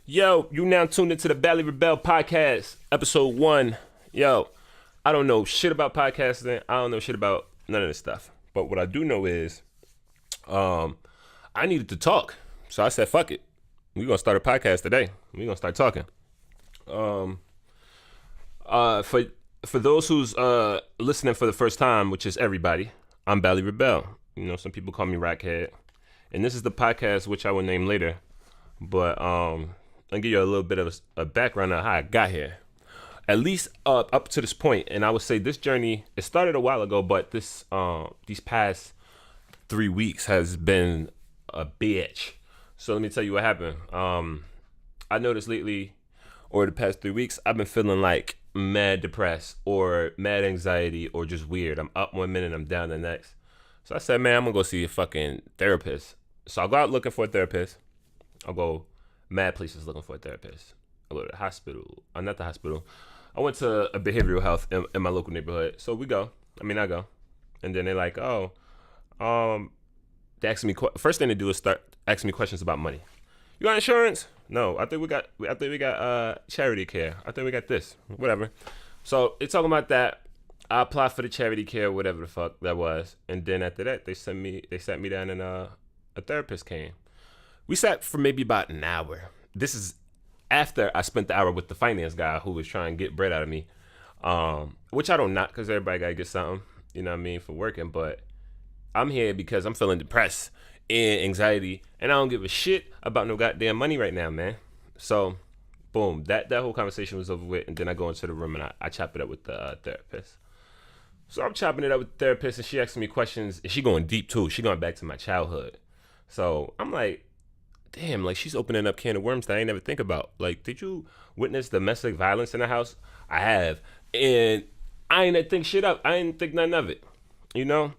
Yo, you now tuned into the Belly Rebel podcast, episode 1. Yo, I don't know shit about podcasting. I don't know shit about none of this stuff. But what I do know is, I needed to talk. So I said, fuck it. We're going to start a podcast today. We're going to start talking. For those who's listening for the first time, which is everybody, I'm Belly Rebel. You know, some people call me RockHead. And this is the podcast, which I will name later. But I'll give you a little bit of a background on how I got here. At least up to this point, and I would say this journey, it started a while ago, but these past 3 weeks has been a bitch. So let me tell you what happened. I noticed lately, or the past 3 weeks, I've been feeling like mad depressed or mad anxiety or just weird. I'm up one minute, I'm down the next. So I said, man, I'm gonna go see a fucking therapist. So I'll go out looking for a therapist. I'll go mad places looking for a therapist. I go to the hospital. Not the hospital. I went to a behavioral health in my local neighborhood. So I go. And then they're like, they ask me, first thing they do is start asking me questions about money. You got insurance? No, I think we got charity care. I think we got this, whatever. So they talking about that. I applied for the charity care, whatever the fuck that was. And then after that, they sat me down and a therapist came. We sat for maybe about an hour. This is after I spent the hour with the finance guy who was trying to get bread out of me, which I don't knock because everybody got to get something, you know what I mean, for working. But I'm here because I'm feeling depressed and anxiety, and I don't give a shit about no goddamn money right now, man. So, boom, that whole conversation was over with, and then I go into the room and I chop it up with the therapist. So I'm chopping it up with the therapist, and she asking me questions, and she going deep too. She going back to my childhood. So I'm like, damn, like she's opening up can of worms that I ain't never think about. Like, did you witness domestic violence in the house? I have. And I ain't think shit up. I ain't think nothing of it. You know?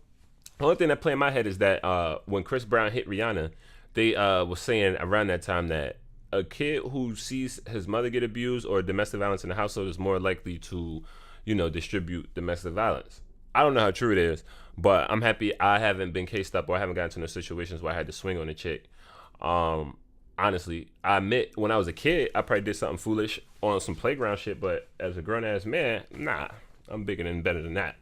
The only thing that play in my head is that when Chris Brown hit Rihanna, they was saying around that time that a kid who sees his mother get abused or domestic violence in the household is more likely to, distribute domestic violence. I don't know how true it is, but I'm happy I haven't been cased up or I haven't gotten into no situations where I had to swing on a chick. Honestly, I admit when I was a kid, I probably did something foolish on some playground shit, but as a grown-ass man, nah, I'm bigger and better than that.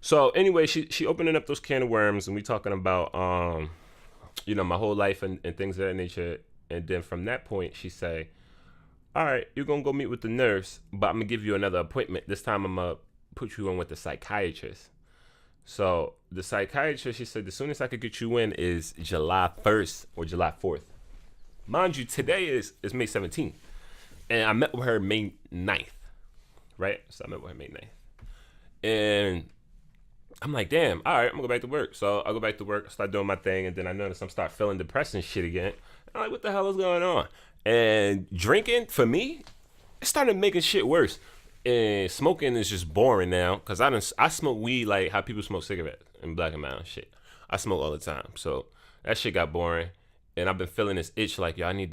So anyway, she opening up those can of worms, and we talking about, my whole life and things of that nature. And then from that point, she say, all right, you're going to go meet with the nurse, but I'm going to give you another appointment. This time I'm going to put you in with the psychiatrist. So the psychiatrist, she said, the soonest I could get you in is July 1st or July 4th. Mind you, today is May 17th. And I met with her May 9th. Right? So I met with her May 9th. And I'm like, damn, all right, I'm going to go back to work. So I go back to work, start doing my thing, and then I notice I'm start feeling depressed and shit again. I'm like, what the hell is going on? And drinking, for me, it started making shit worse. And smoking is just boring now because I smoke weed like how people smoke cigarettes and Black and Mountain shit. I smoke all the time, so that shit got boring. And I've been feeling this itch like, yo, I need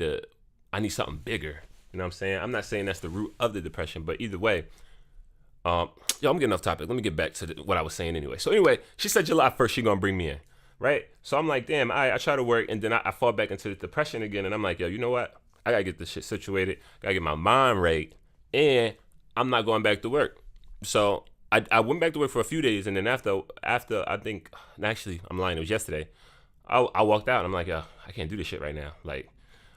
something bigger. You know what I'm saying? I'm not saying that's the root of the depression, but either way, I'm getting off topic. Let me get back to what I was saying anyway. So anyway, she said July 1st she gonna bring me in, right? So I'm like, damn, I try to work, and then I fall back into the depression again, and I'm like, yo, you know what? I gotta get this shit situated. Gotta get my mind right, and I'm not going back to work. So I went back to work for a few days, and then after I think, actually, I'm lying, it was yesterday, I walked out, and I'm like, yo, I can't do this shit right now. Like,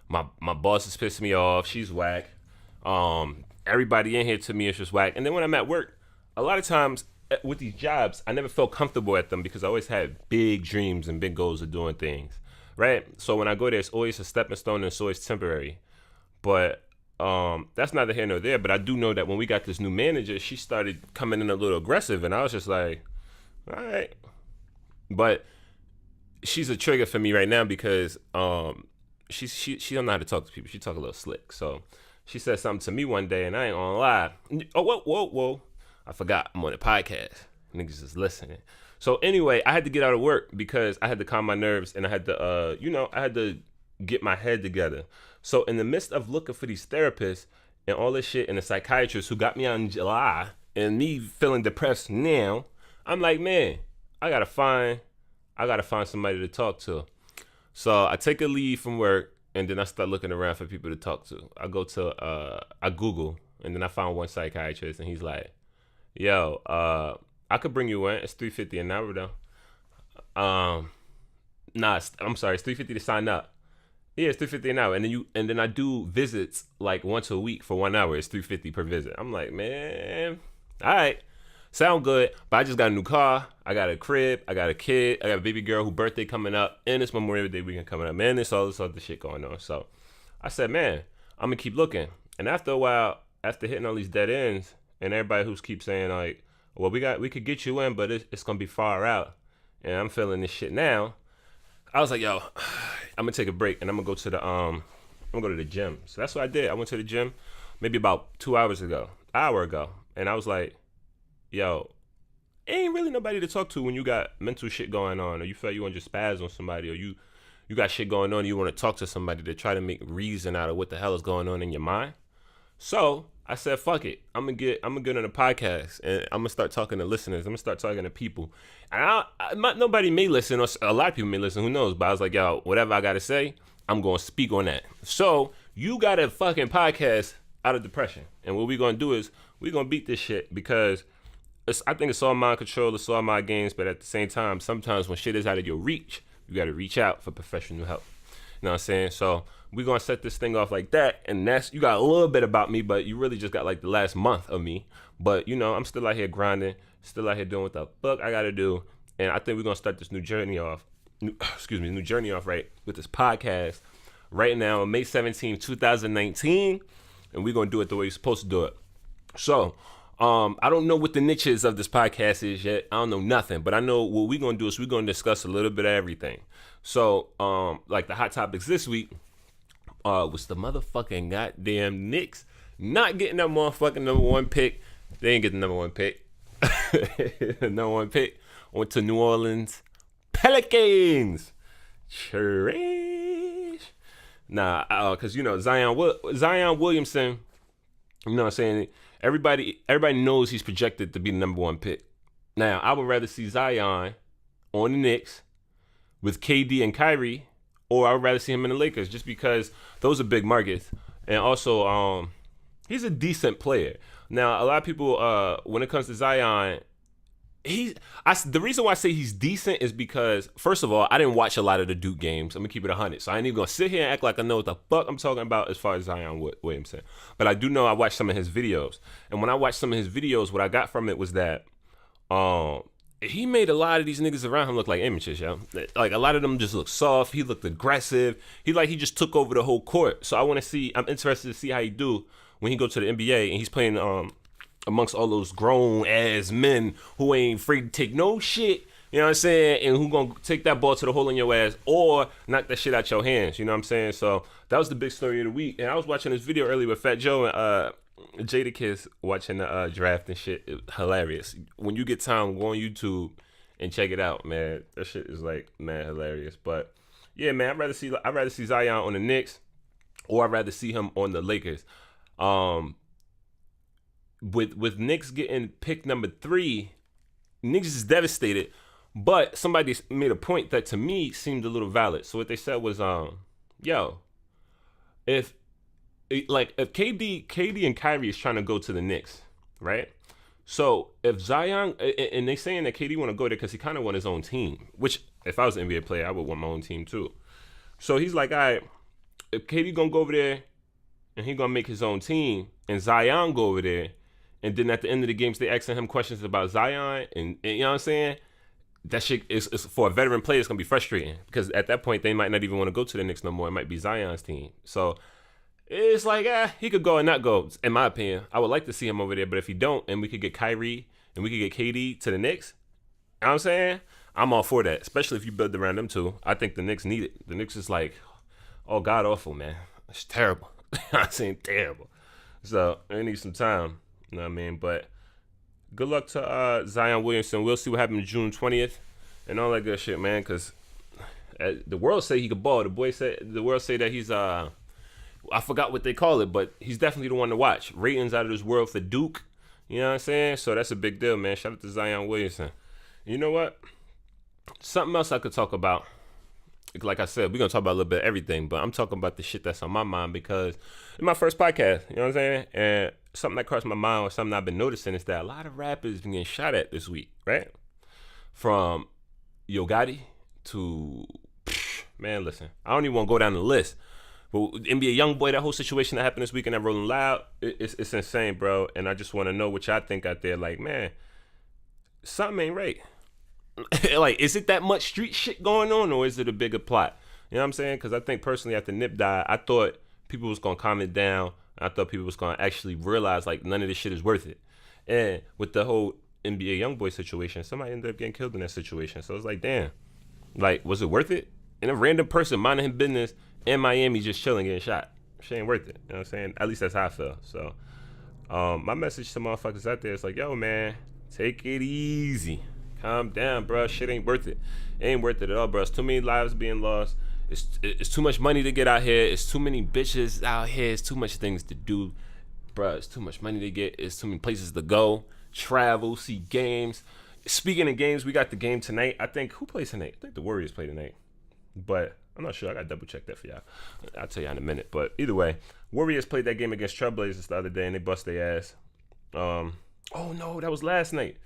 my boss is pissing me off. She's whack. Everybody in here to me is just whack. And then when I'm at work, a lot of times with these jobs, I never felt comfortable at them because I always had big dreams and big goals of doing things, right? So when I go there, it's always a stepping stone and it's always temporary. But that's neither here nor there, but I do know that when we got this new manager, she started coming in a little aggressive, and I was just like, all right. But she's a trigger for me right now because she don't know how to talk to people. She talk a little slick. So she said something to me one day, and I ain't gonna lie. Oh, whoa. I forgot I'm on a podcast. Niggas is listening. So anyway, I had to get out of work because I had to calm my nerves, and I had to, I had to get my head together. So in the midst of looking for these therapists and all this shit and the psychiatrist who got me out in July and me feeling depressed now, I'm like, man, I gotta find somebody to talk to. So I take a leave from work and then I start looking around for people to talk to. I Google, and then I found one psychiatrist, and he's like, "Yo, I could bring you in. It's $350 an hour though. I'm sorry, it's $350 to sign up. Yeah, it's $350 an hour, and then I do visits like once a week for 1 hour. It's $350 per visit. I'm like, man, all right, sound good. But I just got a new car. I got a crib. I got a kid. I got a baby girl whose birthday coming up, and it's Memorial Day weekend coming up. Man, there's all this other shit going on. So I said, man, I'm gonna keep looking. And after a while, after hitting all these dead ends, and everybody who's keep saying like, well, we could get you in, but it's gonna be far out, and I'm feeling this shit now. I was like, yo, I'm gonna take a break and I'm gonna go to the gym. So that's what I did. I went to the gym maybe about 2 hours ago, hour ago, and I was like, yo, ain't really nobody to talk to when you got mental shit going on, or you feel you want to just spaz on somebody, or you got shit going on and you want to talk to somebody to try to make reason out of what the hell is going on in your mind. So I said, fuck it. I'm gonna get on a podcast, and I'm gonna start talking to listeners. I'm gonna start talking to people. And nobody may listen, or a lot of people may listen, who knows? But I was like, yo, whatever I gotta say, I'm gonna speak on that. So you got a fucking podcast out of depression. And what we're gonna do is we're gonna beat this shit, because I think it's all mind control, it's all mind games, but at the same time, sometimes when shit is out of your reach, you gotta reach out for professional help. You know what I'm saying? So we're gonna set this thing off like that, and that's, you got a little bit about me, but you really just got like the last month of me. But you know, I'm still out here grinding, still out here doing what the fuck I gotta do, and I think we're gonna start this new journey off right with this podcast right now on May 17th, 2019, and we're gonna do it the way you're supposed to do it. So I don't know what the niches of this podcast is yet. I don't know nothing, but I know what we're gonna do is we're gonna discuss a little bit of everything. So like the hot topics this week was the motherfucking goddamn Knicks not getting that motherfucking number one pick. They ain't get the number one pick. Number one pick went to New Orleans Pelicans. Trash. Nah, cause you know Zion Williamson. You know what I'm saying? Everybody knows he's projected to be the number one pick. Now, I would rather see Zion on the Knicks with KD and Kyrie, or I would rather see him in the Lakers, just because those are big markets. And also, he's a decent player. Now, a lot of people, when it comes to Zion, the reason why I say he's decent is because, first of all, I didn't watch a lot of the Duke games. I'm gonna keep it 100. So I ain't even gonna sit here and act like I know what the fuck I'm talking about as far as Zion Williamson. But I do know I watched some of his videos. And when I watched some of his videos, what I got from it was that he made a lot of these niggas around him look like amateurs, yo. Like, a lot of them just look soft. He looked aggressive. He just took over the whole court. So I'm interested to see how he do when he go to the NBA and he's playing amongst all those grown ass men who ain't afraid to take no shit, you know what I'm saying, and who gonna take that ball to the hole in your ass or knock that shit out your hands, you know what I'm saying? So that was the big story of the week. And I was watching this video earlier with Fat Joe and Jadakiss watching the draft and shit. It was hilarious. When you get time, go on YouTube and check it out, man. That shit is like, man, hilarious. But yeah, man, I'd rather see Zion on the Knicks, or I'd rather see him on the Lakers. With Knicks getting pick number 3, Knicks is devastated, but somebody made a point that to me seemed a little valid. So what they said was, if KD and Kyrie is trying to go to the Knicks, right? So if Zion, and they saying that KD want to go there because he kind of want his own team, which if I was an NBA player, I would want my own team too. So he's like, all right, if KD gonna go over there and he gonna make his own team, and Zion go over there, and then at the end of the games, they asking him questions about Zion, and you know what I'm saying? That shit is for a veteran player, it's going to be frustrating, because at that point, they might not even want to go to the Knicks no more. It might be Zion's team. So it's like, he could go and not go, in my opinion. I would like to see him over there, but if he don't, and we could get Kyrie, and we could get KD to the Knicks, you know what I'm saying? I'm all for that, especially if you build around them two. I think the Knicks need it. The Knicks is like, oh, god awful, man. It's terrible. I'm saying terrible. So they need some time. You know what I mean? But good luck to Zion Williamson. We'll see what happens June 20th and all that good shit, man. Because the world say he could ball. The world say that he's I forgot what they call it, but he's definitely the one to watch. Ratings out of this world for Duke. You know what I'm saying? So that's a big deal, man. Shout out to Zion Williamson. You know what? Something else I could talk about. like I said, we're gonna talk about a little bit of everything, but I'm talking about the shit that's on my mind because it's my first podcast, you know what I'm saying? And something that crossed my mind or something I've been noticing is that a lot of rappers been getting shot at this week, right? From Yo Gotti to, man, listen, I don't even want to go down the list. But NBA YoungBoy, that whole situation that happened this weekend at Rolling Loud, it's insane, bro. And I just want to know what y'all think out there. Like, man, something ain't right. Like, is it that much street shit going on, or is it a bigger plot? You know what I'm saying? Because I think personally, after Nip died, I thought people was gonna calm it down. I thought people was gonna actually realize like none of this shit is worth it. And with the whole NBA YoungBoy situation, somebody ended up getting killed in that situation. So it's like, damn, like, was it worth it? And a random person minding his business in Miami just chilling getting shot. Shit ain't worth it. You know what I'm saying? At least that's how I feel. So my message to motherfuckers out there is like, yo, man, take it easy. Calm down, bro. Shit ain't worth it. It ain't worth it at all, bro. It's too many lives being lost. It's too much money to get out here. It's too many bitches out here. It's too much things to do, bro. It's too much money to get. It's too many places to go, travel, see games. Speaking of games, we got the game tonight. I think, who plays tonight? I think the Warriors play tonight. But I'm not sure. I got to double check that for y'all. I'll tell y'all in a minute. But either way, Warriors played that game against Trailblazers the other day, and they bust their ass. Oh, no, that was last night.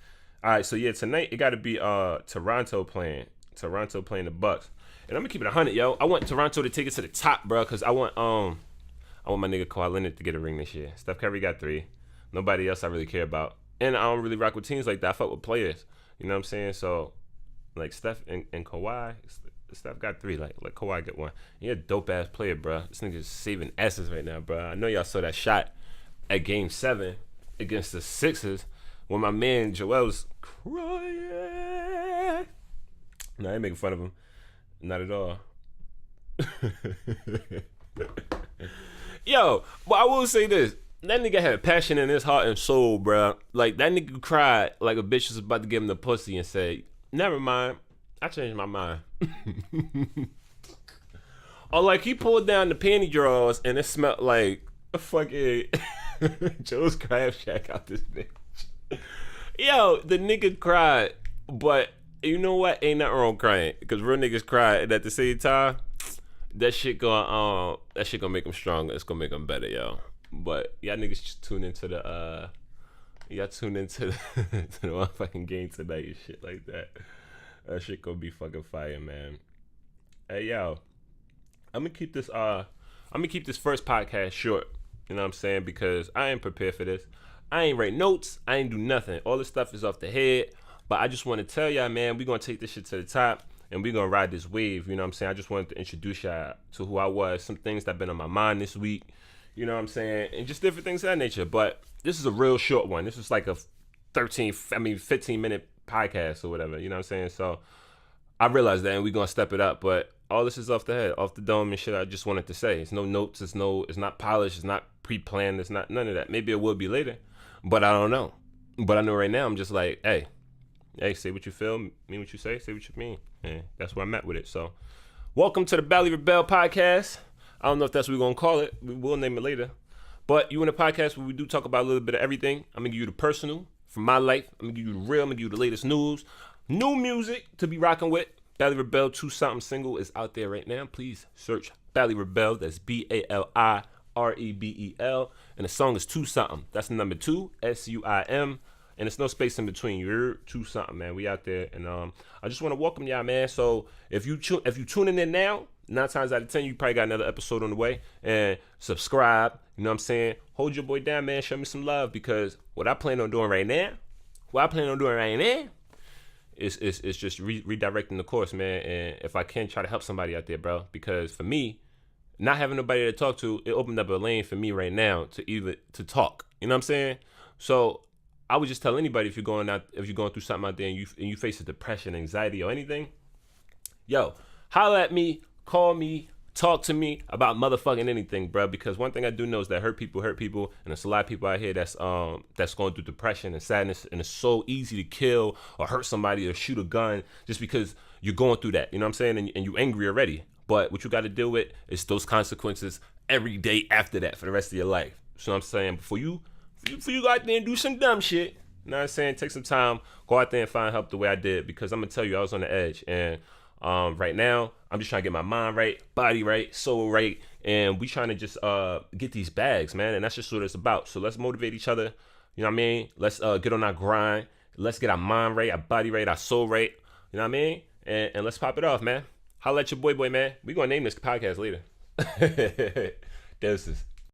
All right, so yeah, tonight it got to be Toronto playing the Bucks. And I'm going to keep it 100, yo. I want Toronto to take it to the top, bro, because I want my nigga Kawhi Leonard to get a ring this year. Steph Curry got 3. Nobody else I really care about. And I don't really rock with teams like that. I fuck with players. You know what I'm saying? So, like, Steph and Kawhi, Steph got 3. Like Kawhi get 1. He a dope-ass player, bro. This nigga's saving asses right now, bro. I know y'all saw that shot at Game 7 against the Sixers when my man Joel was crying. No, I ain't making fun of him. Not at all. Yo, but I will say this. That nigga had passion in his heart and soul, bro. Like, that nigga cried like a bitch was about to give him the pussy and said, never mind, I changed my mind. Or like he pulled down the panty drawers and it smelled like a fucking Joe's Crab Shack out this bitch. Yo, the nigga cried, but you know what? Ain't nothing wrong crying, because real niggas cry, and at the same time, that shit gonna make them stronger. It's gonna make them better, yo. But y'all niggas just tune into the to the motherfucking game tonight and shit like that. That shit gonna be fucking fire, man. Hey, yo, I'm gonna keep this first podcast short. You know what I'm saying? Because I ain't prepared for this. I ain't write notes. I ain't do nothing. All this stuff is off the head. But I just want to tell y'all, man, we gonna take this shit to the top and we gonna ride this wave. You know what I'm saying? I just wanted to introduce y'all to who I was, some things that been on my mind this week. You know what I'm saying? And just different things of that nature. But this is a real short one. This is like a 15-minute podcast or whatever. You know what I'm saying? So I realized that, and we gonna step it up. But all this is off the head, off the dome and shit. I just wanted to say, it's no notes. It's not polished. It's not pre-planned. It's not none of that. Maybe it will be later, but I don't know. But I know right now I'm just like, hey, say what you feel, mean what you say what you mean. And that's where I'm at with it. So, welcome to the Bally Rebel podcast. I don't know if that's what we're going to call it. We will name it later. But you in a podcast where we do talk about a little bit of everything. I'm going to give you the personal from my life. I'm going to give you the real. I'm going to give you the latest news. New music to be rocking with. Bally Rebel 2-something single is out there right now. Please search Bally Rebel. That's BALIREBEL. And the song is 2-something. That's the number 2, SUIM. And it's no space in between. You're 2-something, man. We out there. And I just want to welcome y'all, man. So if you tuning in now, 9 times out of 10, you probably got another episode on the way. And subscribe. You know what I'm saying? Hold your boy down, man. Show me some love. Because what I plan on doing right now is just redirecting the course, man. And if I can, try to help somebody out there, bro. Because for me, not having nobody to talk to, it opened up a lane for me right now to talk. You know what I'm saying? So I would just tell anybody, if you're going through something out there and you face a depression, anxiety, or anything, yo, holler at me, call me, talk to me about motherfucking anything, bro. Because one thing I do know is that hurt people, and there's a lot of people out here that's going through depression and sadness, and it's so easy to kill or hurt somebody or shoot a gun just because you're going through that. You know what I'm saying? And you're angry already. But what you got to deal with is those consequences every day after that for the rest of your life. So I'm saying, before you go out there and do some dumb shit, you know what I'm saying? Take some time, go out there and find help the way I did, because I'm going to tell you, I was on the edge. And Right now, I'm just trying to get my mind right, body right, soul right, and we trying to just get these bags, man. And that's just what it's about. So let's motivate each other. You know what I mean? Let's get on our grind. Let's get our mind right, our body right, our soul right. You know what I mean? And let's pop it off, man. Holla at your boy, man. We gonna name this podcast later. Doses.